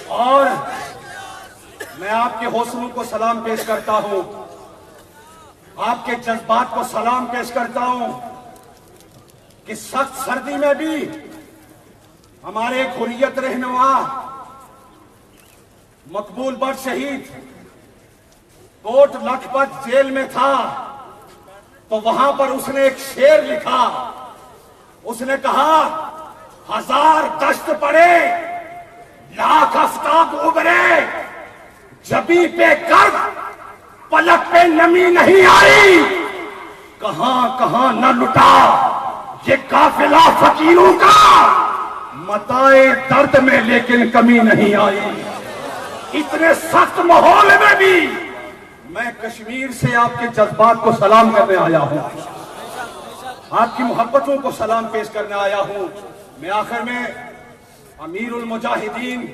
اور میں آپ کے حوصلوں کو سلام پیش کرتا ہوں، آپ کے جذبات کو سلام پیش کرتا ہوں کہ سخت سردی میں بھی ہمارے حریت رہنما مقبول بٹ شہید کوٹ لکھپت جیل میں تھا تو وہاں پر اس نے ایک شعر لکھا. اس نے کہا 1000 دشت پڑے لاکھ آفتاب ابھرے جبی پہ کرد پلک پہ نمی نہیں آئی، کہاں کہاں نہ لٹا یہ قافلہ فقیروں کا، متائے درد میں لیکن کمی نہیں آئی. اتنے سخت ماحول میں بھی میں کشمیر سے آپ کے جذبات کو سلام کرنے آیا ہوں، آپ کی محبتوں کو سلام پیش کرنے آیا ہوں. میں آخر میں امیر المجاہدین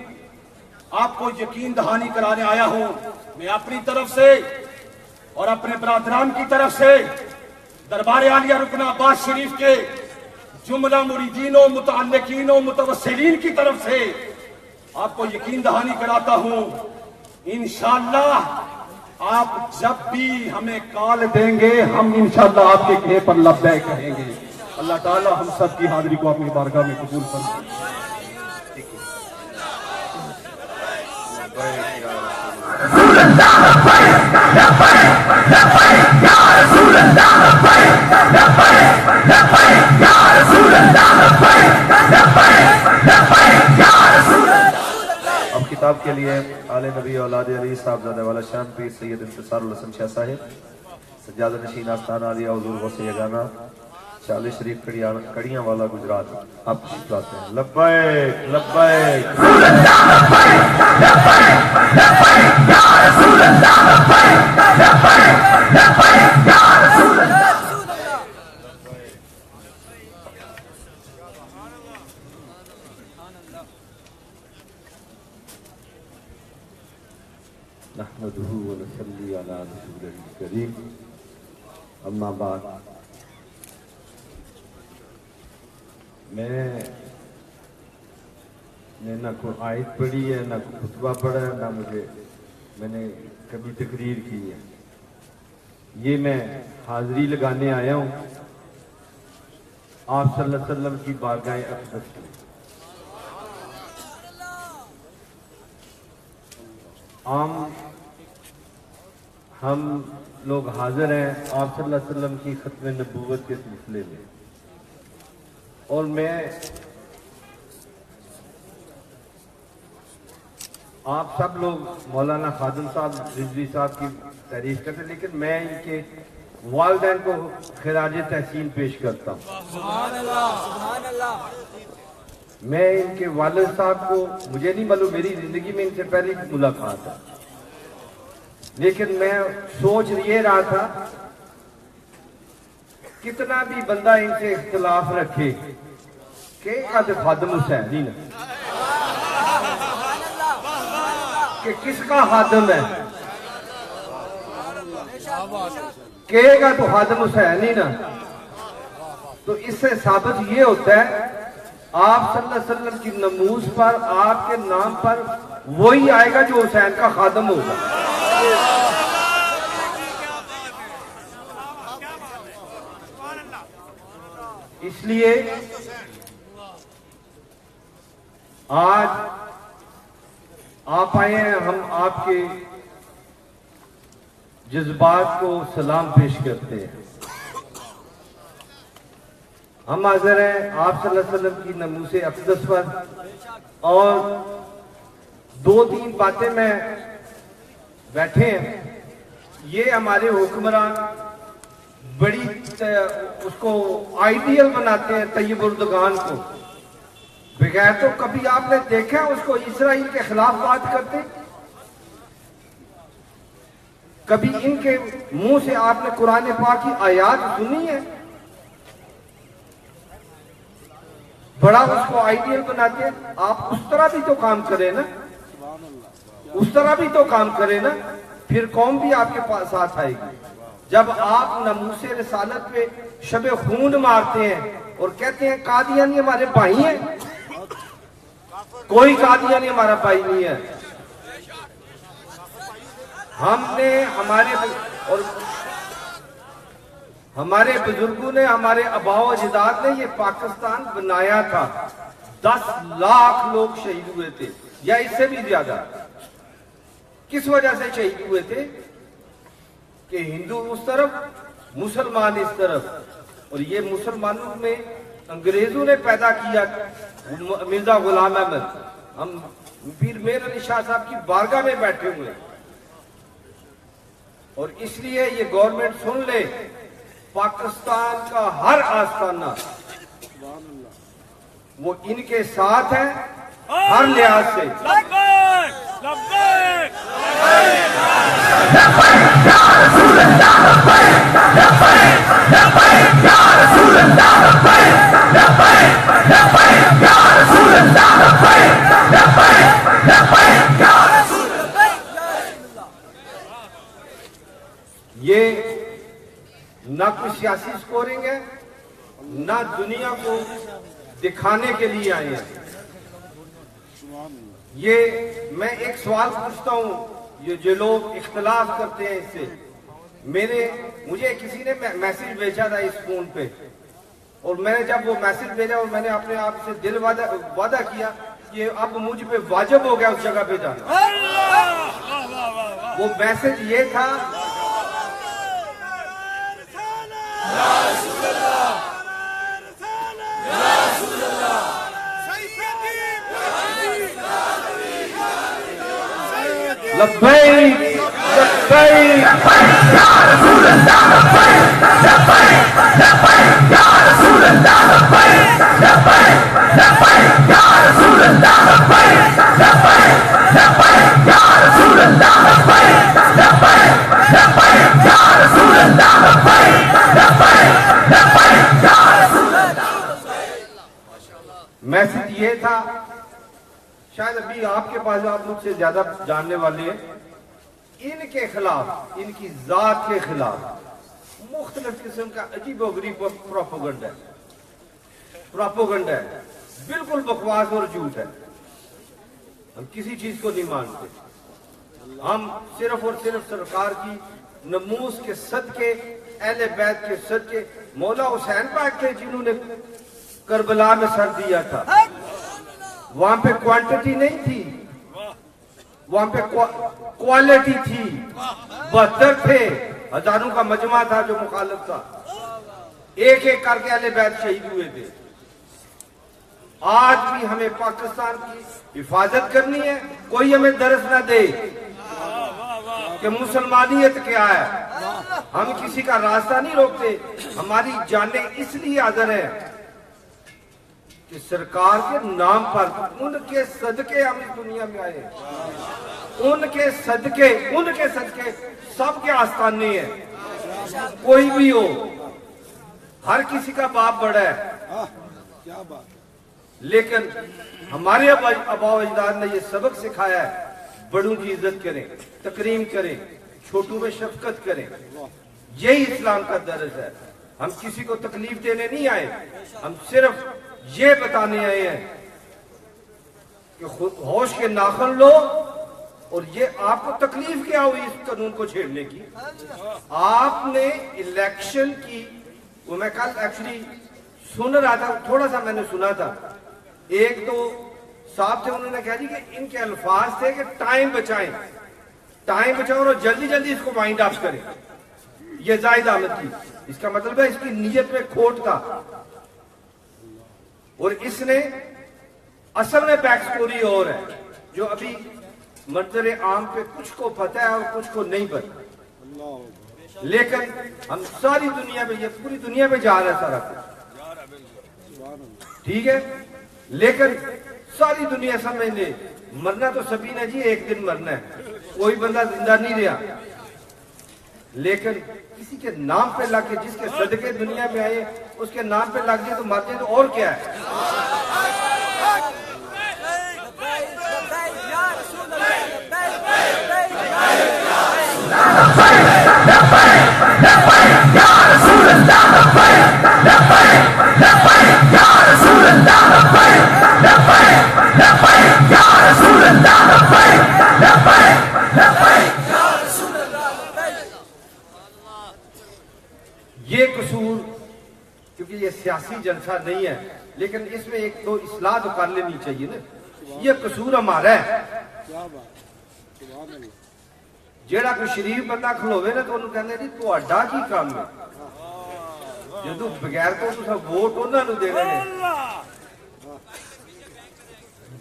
آپ کو یقین دہانی کرانے آیا ہوں. میں اپنی طرف سے اور اپنے برادران کی طرف سے دربار عالیہ رکن عباس شریف کے جملہ مریدین و متعلقین و متوسلین کی طرف سے آپ کو یقین دہانی کراتا ہوں، انشاءاللہ آپ جب بھی ہمیں کال دیں گے ہم انشاءاللہ آپ کے گھر پر لبیک کہیں گے. اللہ تعالی ہم سب کی حاضری کو اپنی بارگاہ میں قبول فرمائے. اب کتاب کے لیے آل نبی اولاد علی صاحبزادہ والا شان پیر سید انتصار الحسن شاہ صاحب سجادہ نشین آستان عالیہ حضور غوث یگانہ شال شریف کڑیاں والا گجرات آپ تشریف لاتے ہیں. لبیک لبیک نحمده ونصلي على رسوله الكريم. اما بعد، میں نے نہ کوئی آیت پڑھی ہے، نہ کوئی خطبہ پڑھا ہے، نہ میں نے کبھی تقریر کی ہے. یہ میں حاضری لگانے آیا ہوں آپ صلی اللہ علیہ وسلم کی بارگاہ اقدس میں. عام ہم لوگ حاضر ہیں آپ صلی اللہ علیہ وسلم کی ختم نبوت کے سلسلے میں، اور میں آپ سب لوگ مولانا خادم صاحب رضوی صاحب کی تعریف کرتے ہیں، لیکن میں ان کے والدین کو خراج تحسین پیش کرتا ہوں. سبحان اللہ سبحان اللہ. میں ان کے والد صاحب کو مجھے نہیں معلوم، میری زندگی میں ان سے پہلے ملاقات ہے، لیکن میں سوچ یہ رہا تھا کتنا بھی بندہ ان سے اختلاف رکھے کہ خادم حسین ہی نا کہ کس کا خادم ہے، کہے گا تو خادم حسین ہی نا. تو اس سے ثابت یہ ہوتا ہے آپ صلی اللہ علیہ وسلم کی نموز پر آپ کے نام پر وہی آئے گا جو حسین کا خادم ہوگا. اس لیے آج آپ آئے ہیں، ہم آپ کے جذبات کو سلام پیش کرتے ہیں. ہم حاضر ہیں آپ صلی اللہ علیہ وسلم کی نموز اقدس پر، اور 2-3 باتیں میں بیٹھے ہیں. یہ ہمارے حکمران بڑی اس کو آئیڈیل بناتے ہیں طیب اردگان کو، بغیر تو کبھی آپ نے دیکھا اس کو اسرائیل کے خلاف بات کرتے؟ کبھی ان کے منہ سے آپ نے قرآن پاک کی آیات سنی ہے؟ بڑا اس کو آئیڈیل بناتے ہیں. آپ اس طرح بھی تو کام کریں نا، اس طرح بھی تو کام کریں نا، پھر قوم بھی آپ کے پاس ساتھ آئے گی. جب آپ ناموس رسالت پہ شب خون مارتے ہیں اور کہتے ہیں قادیانی ہمارے بھائی ہیں، کوئی قادیانی ہمارا بھائی نہیں ہے. ہم نے ہمارے بزرگوں نے، ہمارے آباء و اجداد نے یہ پاکستان بنایا تھا. 10 لاکھ لوگ شہید ہوئے تھے یا اس سے بھی زیادہ. کس وجہ سے شہید ہوئے تھے؟ کہ ہندو اس طرف، مسلمان اس طرف. اور یہ مسلمانوں میں انگریزوں نے پیدا کیا. مرزا غلام احمد، ہم پیر میر علی شاہ صاحب کی بارگاہ میں بیٹھے ہوئے، اور اس لیے یہ گورنمنٹ سن لے، پاکستان کا ہر آستانہ وہ ان کے ساتھ ہے ہر لحاظ سے. یہ نہ کوئی سیاسی سکورنگ ہے، نہ دنیا کو دکھانے کے لیے آئے ہیں. یہ میں ایک سوال پوچھتا ہوں، یہ جو لوگ اختلاف کرتے ہیں اس سے، مجھے کسی نے میسج بھیجا تھا اس فون پہ، اور میں نے جب وہ میسج بھیجا اور میں نے اپنے آپ سے دل وعدہ کیا کہ اب مجھ پہ واجب ہو گیا اس جگہ پہ جانا. وہ میسج یہ تھا، لبیک لبیک یا رسول اللہ، لبیک لبیک لبیک یا رسول اللہ، لبیک لبیک لبیک یا رسول اللہ، لبیک لبیک لبیک یا رسول اللہ، لبیک لبیک لبیک یا رسول اللہ، لبیک لبیک لبیک یا رسول اللہ. میسج یہ تھا، شاید ابھی آپ کے پاس، آپ مجھ سے زیادہ جاننے والے ہیں، ان کے خلاف، ان کی ذات کے خلاف مختلف قسم کا عجیب و غریب پروپیگنڈا ہے، بالکل بکواس اور جھوٹ ہے. ہم کسی چیز کو نہیں مانتے. ہم صرف اور صرف سرکار کی نموس کے صدقے، اہل بیت کے صدقے، مولا حسین پاک تھے جنہوں نے کربلا میں سر دیا تھا. وہاں پہ کوانٹٹی نہیں تھی، وہاں پہ کوالٹی تھی. 72 تھے، ہزاروں کا مجمع تھا جو مخالف تھا. ایک ایک کر کے اہل بیت شہید ہوئے تھے. آج بھی ہمیں پاکستان کی حفاظت کرنی ہے. کوئی ہمیں درس نہ دے کہ مسلمانیت کیا ہے. ہم کسی کا راستہ نہیں روکتے. ہماری جانیں اس لیے حاضر ہیں کہ سرکار کے نام پر، ان کے صدقے ہم اس دنیا میں آئے. ان کے صدقے سب کے آستانے ہیں. کوئی بھی ہو، ہر کسی کا باپ بڑا ہے، لیکن ہمارے آباء و اجداد نے یہ سبق سکھایا ہے، بڑوں کی عزت کریں، تکریم کریں، چھوٹوں میں شفقت کریں. یہی اسلام کا درس ہے. ہم کسی کو تکلیف دینے نہیں آئے، ہم صرف یہ بتانے آئے ہیں کہ ہوش کے ناخن لو. اور یہ آپ کو تکلیف کیا ہوئی اس قانون کو چھیڑنے کی؟ آپ نے الیکشن کی، وہ میں کل ایکچولی سن رہا تھا، تھوڑا سا میں نے سنا تھا. ایک تو صاحب تھے، انہوں نے کہا جی کہ ان کے الفاظ تھے کہ ٹائم بچائیں اور جلدی جلدی اس کو وائنڈ اپ کریں. یہ زاہد احمد کی، اس کا مطلب ہے اس کی نیت میں کھوٹ تھا. اور اس نے اصل میں بیک سٹوری اور ہے جو ابھی منظر عام پہ کچھ کو پتہ ہے اور کچھ کو نہیں پتہ. لیکن ہم ساری دنیا میں، یہ پوری دنیا میں جا رہا ہے سارا کچھ، ٹھیک ہے، لیکن ساری دنیا سمجھ لے مرنا تو سبھی نے جی ایک دن مرنا ہے. کوئی بندہ زندہ نہیں رہا. لیکن کسی کے نام پہ لگ کے، جس کے صدقے دنیا میں آئے اس کے نام پہ لگ جائے تو مر جائے تو اور کیا ہے. لبیک یہ قصور، کیونکہ یہ سیاسی جلسہ نہیں ہے لیکن اس میں ایک تو اصلاح تو کر لینی چاہیے نا. یہ قصور ہمارا ہے. جیڑا کوئی شریف بندہ کھلوے نا تو انہوں کہنے جی تہاڈا کی کام ہے جدو بغیر تو تساں ووٹ انہاں نوں دے رہے ہیں.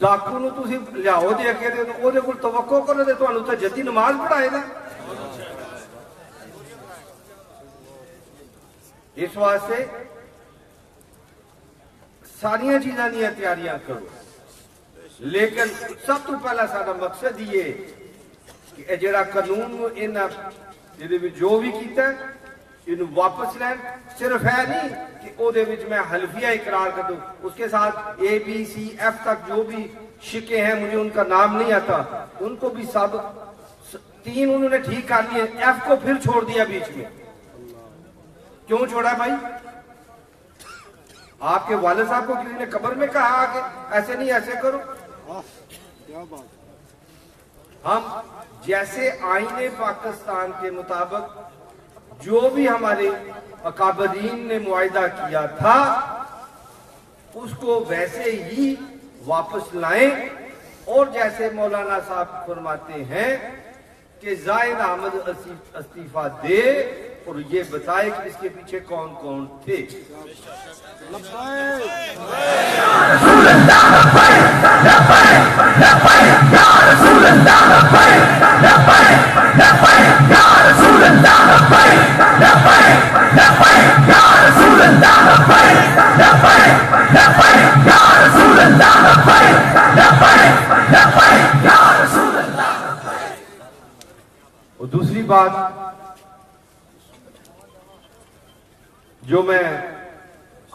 ڈاکو نوں تسی لیاؤ دے کے تے او دے کول توقع کرو تے تانوں تے جدی نماز پڑھائے گا. اس واسطے ساریاں چیزاں دیا تیاریاں کرو لیکن سب تو پہلا سارا مقصد یہ کہ جڑا قانون جو بھی کیتا ہے انہوں واپس لین. صرف ہے نہیں کہ او دے وچ میں حلفیہ اقرار کر دوں اس کے ساتھ اے بی سی ایف تک جو بھی شکے ہیں مجھے ان کا نام نہیں آتا ان کو بھی ثابت 3 انہوں نے ٹھیک کر لیے. ایف کو پھر چھوڑ دیا بیچ میں. کیوں چھوڑا بھائی؟ آپ کے والد صاحب کو کسی نے قبر میں کہا کہ ایسے نہیں ایسے کرو. ہم جیسے آئین پاکستان کے مطابق جو بھی ہمارے اکابرین نے معاہدہ کیا تھا اس کو ویسے ہی واپس لائیں. اور جیسے مولانا صاحب فرماتے ہیں کہ زاہد احمد استعفیٰ دے اور یہ بتائے کہ اس کے پیچھے کون کون تھے. اور دوسری بات جو میں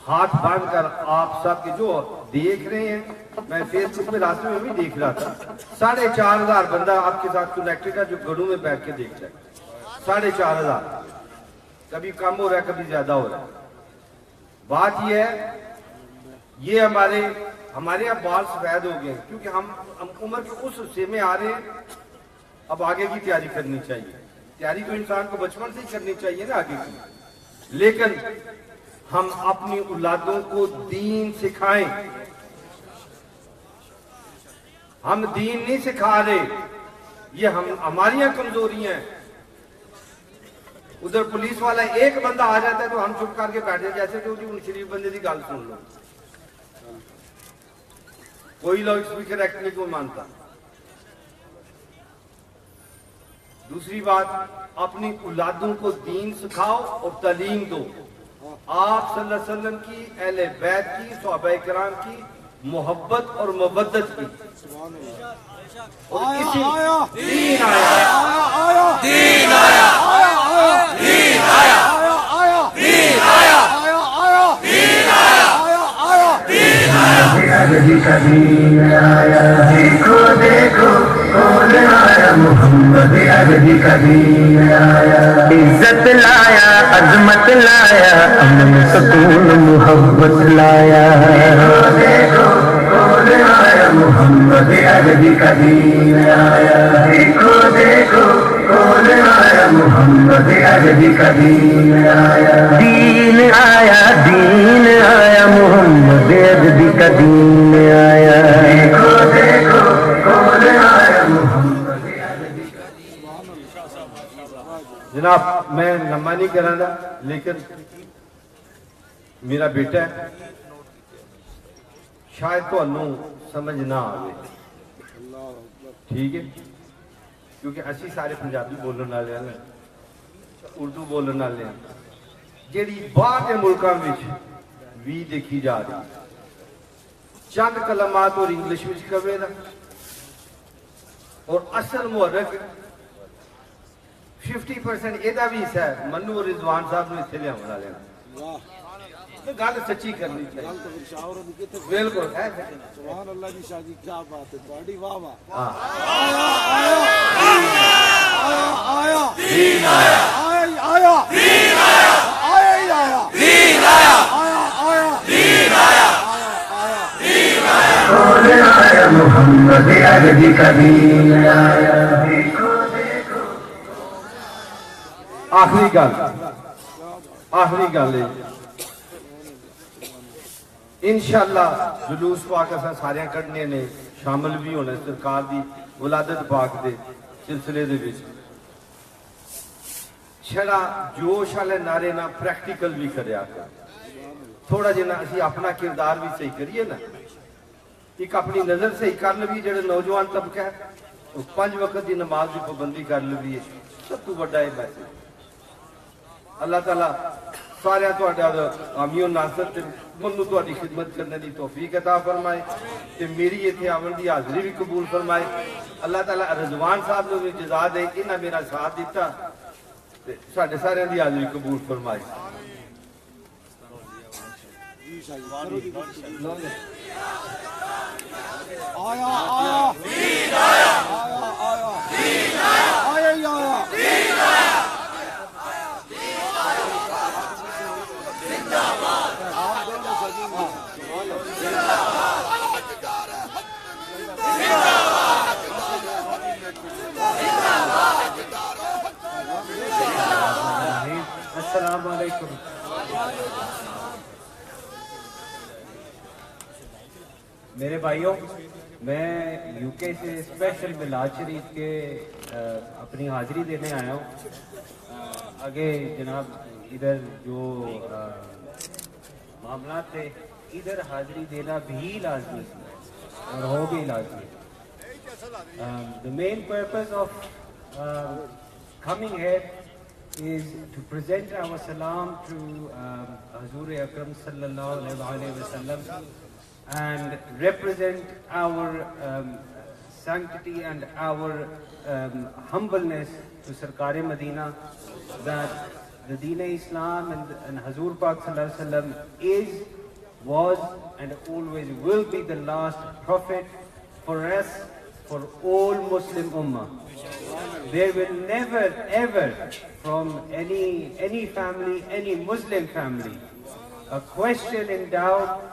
ہاتھ باندھ کر آپ سب کے جو دیکھ رہے ہیں میں فیس بک میں راستے میں بھی دیکھ رہا تھا 4,500 بندہ آپ کے ساتھ کنیکٹڈ ہے جو گھروں میں بیٹھ کے دیکھ رہا ہے. 4,500 کبھی کم ہو رہا ہے کبھی زیادہ ہو رہا ہے. بات یہ ہے یہ ہمارے اب بال سفید ہو گئے ہیں کیونکہ ہم عمر کے اس حصے میں آ رہے ہیں. اب آگے کی تیاری کرنی چاہیے. تیاری تو انسان کو بچپن سے ہی کرنی چاہیے نا آگے کی. لیکن ہم اپنی اولادوں کو دین سکھائیں. ہم دین نہیں سکھا رہے یہ ہماریاں کمزوریاں ہیں. ادھر پولیس والا ایک بندہ آ جاتا ہے تو ہم چپ کر کے بیٹھ جاتے جیسے کہ ان شریف بندے کی گل سن لو. کوئی لاؤڈ اسپیکر ایکٹ نہیں کو مانتا. دوسری بات اپنی اولادوں کو دین سکھاؤ اور تعلیم دو. آپ صلی اللہ علیہ وسلم کی اہل بیت کی صحابہ کرام کی محبت اور مودت کی اور اسی دین آیا دین آیا دین آیا دین آیا دین آیا دین آیا. دیکھو دیکھو کون آیا محمد عربی کا دین آیا. عزت لایا عظمت لایا امن سکون محبت لایا. دیکھو کون آیا محمد عربی کا دین آیا. دیکھو دیکھو کون آیا محمد عربی کا دین آیا. دین آیا محمد عربی کا دین آیا. دیکھو دیکھو کون آیا محمد عربی کا دین آیا. جناب میں لمبا نہیں کرانا لیکن میرا بیٹا ہے شاید تو انہوں سمجھ نہ آوے ٹھیک ہے کیونکہ اسی سارے پنجابی بولن والے ہیں اردو بولن والے ہیں جیڑی باہر کے ملکوں میں بھی دیکھی جا رہی چند کلمات اور انگلش میں کہے نا اور اصل محرک 50% یہ بھی حصہ ہے منو اور رضوان صاحب نے اتنے لیا بنا لینا. گل سچی کرنی چاہیے بالکل سبحان اللہ کی شادی کیا بات ہے بڑی واہ واہ. آیا آیا آیا آیا آیا محمد عہد کبھی آیا. آخری گل ہے انشاءاللہ جلوس پاک اساں سارے کڈنے نے شامل بھی ہونا سرکار دی ولادت پاک دے سلسلے دے وچ چھڑا جوش والے نعرے نہ پریکٹیکل بھی کریا کر تھوڑا جنا اسی اپنا کردار بھی صحیح کریے نا ایک اپنی نظر صحیح کر لوی جڑے نوجوان طبقہ ہے وہ 5 وقت دی نماز کی پابندی کر لوی سب تو بڑا ہے میسج. اللہ تعالیٰ سارے حامی و ناصر تے منو تہاڈی خدمت کرنے دی توفیق عطا فرمائے تے میری ایتھے آون دی حاضری بھی قبول فرمائے. اللہ تعالیٰ رضوان صاحب نو بھی جزا دے انہاں میرا ساتھ دیتا تے ساڈے سارے دی حاضری قبول فرمائے. آیا آیا دین آیا آیا آیا دین آیا آیا آیا دین آیا زندہ باد السلام علیکم. میرے بھائیوں میں یو کے سے اسپیشل میلاد شریف کے اپنی حاضری دینے آیا ہوں. آگے جناب ادھر جو معاملات تھے ادھر حاضری دینا بھی لازمی اور ہو بھی لازمی. The main purpose of coming here is to present our salam to Hazur Akram sallallahu alaihi wasallam and represent our sanctity and our humbleness to Sarkar Madina that the Deen Islam and Hazur Pak sallallahu alaihi wasallam is, was and always will be the last prophet for us, for all Muslim Ummah. There will never ever from any family, any Muslim family, a question in doubt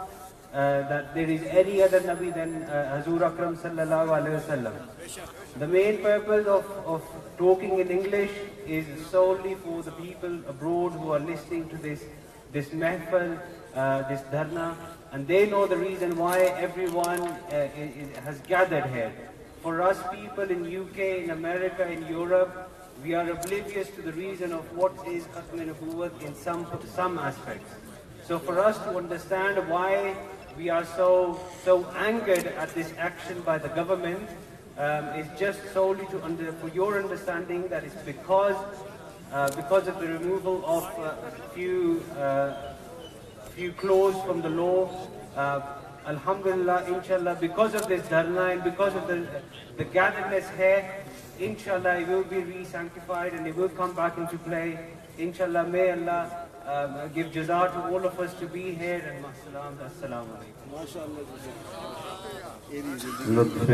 that there is any other Nabi than Hazur Akram sallallahu alaihi wasallam. The main purpose of talking in English is solely for the people abroad who are listening to this mehfal, this dharna, and they know the reason why everyone has gathered here. For us people in UK, in America, in Europe, we are oblivious to the reason of what is Khatm Nubuwwat in some aspects. So for us to understand why we are so angered at this action by the government is just solely for your understanding that it's because of the removal of few clauses from the law. Alhamdulillah, inshallah, because of this dharna and because of the gatheredness here, inshallah it will be re-sanctified and it will come back into play. Inshallah, may Allah give jaza to all of us to be here, and assalamu alaikum. لطف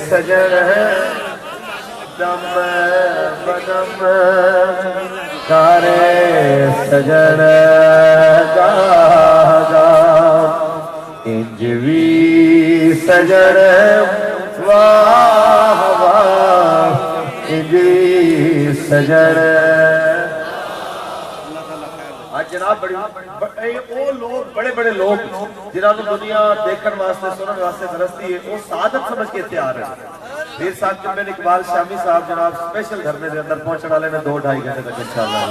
سجن دم بدم کار سجن گاہ گاہ انجوی سجن واہ واہ انجوی سجن. جناب وہ لوگ بڑے لوگ جنہوں نے دنیا دیکھن واسطے سنن واسطے درستی ہے وہ سعادت سمجھ کے تیار ہے. پھر صاحب جمعین اقبال شامی صاحب جناب سپیشل گھرنے دے اندر پہنچنے والے میں 2-2.5 گھنٹے تک انشاءاللہ.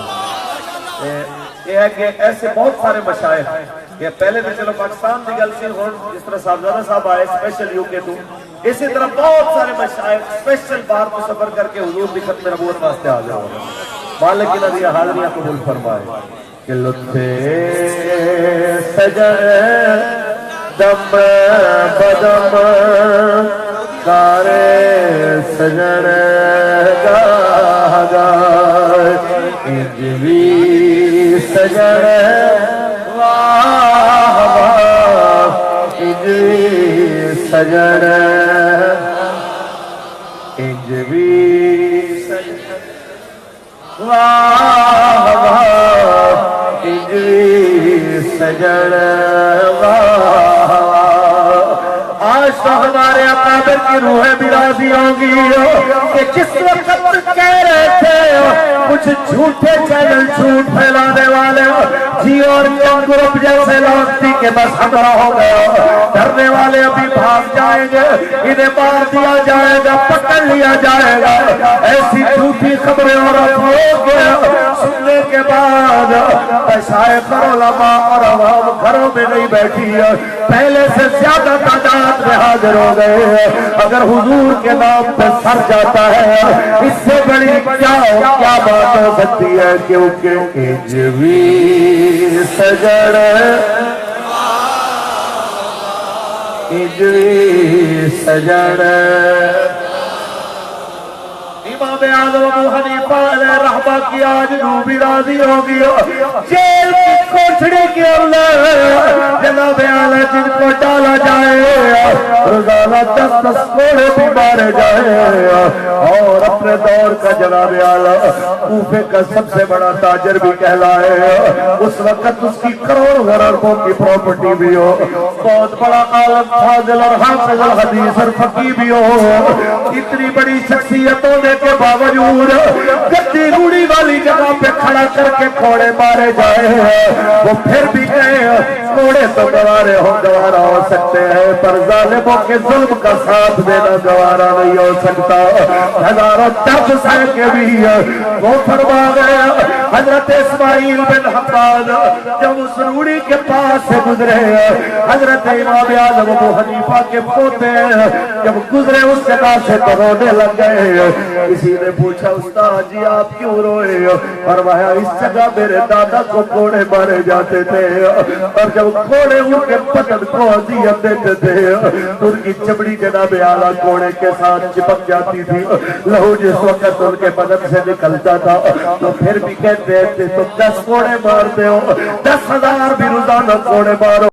یہ ہے کہ ایسے بہت سارے مشائخ یہ پہلے بھی چلو پاکستان دی گل سی ہون جس طرح صاحبزادہ صاحب آئے سپیشل یو کے تو اسی طرح بہت سارے مشائخ سپیشل باہر کو سفر کر کے حضور دی ختم نبوت واسطے آ جاؤ. مالک انہاں دی حاضریاں قبول فرمائے. کہ لطف سجن دم بدم کار سجن گاہ گاہ انجوی سجن واہ واہ انجوی سجن انجوی سجن واہ واہ انجوی سجن واہ واہ آج تو ہمارے اکابر کی روحیں بھی راضی ہوں گی کہ جس وقت کہہ رہے تھے کچھ جھوٹے چینل جھوٹ پھیلانے والے جی اور گروپ جیسے لانتی کے بس ہمراہ ہو گیا، ڈرنے والے ابھی بھاگ جائیں گے، انہیں مار دیا جائے گا، پکڑ لیا جائے گا، ایسی جھوٹی خبریں اور افواہوں کو سننے کے بعد مشائخ اور علماء اور عوام گھروں میں نہیں بیٹھی ہے، پہلے سے زیادہ تعداد میں حاضر ہو گئے ہیں۔ اگر حضور کے نام پہ سر جاتا ہے اس سے بڑی کیا بات ہو سکتی ہے، کیونکہ اجوی سجڑ امام اعظم ابو حنیفہ علیہ رحمہ کی آج روح بھی راضی ہوگی، جیل کی کوٹھڑی کے اندر جناب اعلیٰ جن کو ڈالا جائے روزانہ 10 کوڑے بھی مارے جائے، اور اپنے دور کا جناب اعلیٰ کوفے کا سب سے بڑا تاجر بھی کہلائے، اس وقت اس کی کروڑوں اربوں کی پراپرٹی بھی ہو، بہت بڑا عالم فاضل اور حافظ الحدیث اور فقیہ بھی ہو، اتنی بڑی شخصیت ہونے کے باوجود گدی روڑی والی جگہ پہ کھڑا کر کے کوڑے مارے جائے ہیں، وہ پھر بھی کہے کوڑے تو گوارا ہو سکتے ہیں پر ظالموں کے ظلم کا ساتھ دینا گوارا نہیں ہو سکتا۔ ہزاروں درد سہ کے بھی وہ فرما گئے، حضرت اسماعیل بن حماد جب اس روڑی کے پاس سے گزرے، حضرت امام اعظم ابو حنیفہ کے پوتے جب گزرے اس جگہ سے تو رونے لگ گئے۔ کسی نے پوچھا استاد جی آپ کیوں روئے؟ فرمایا اس جگہ میرے دادا کو کوڑے مارے جاتے تھے، اور جب کوڑے ان کے بدن کو اذیت دیتے تھے تو ان کی چمڑی جناب اعلیٰ کوڑے کے ساتھ چپک جاتی تھی، لہو جس وقت ان کے بدن سے نکلتا تھا تو پھر بھی کہتے تھے تم 10 کوڑے مارتے ہو، 10,000 بھی روزانہ کوڑے مارو۔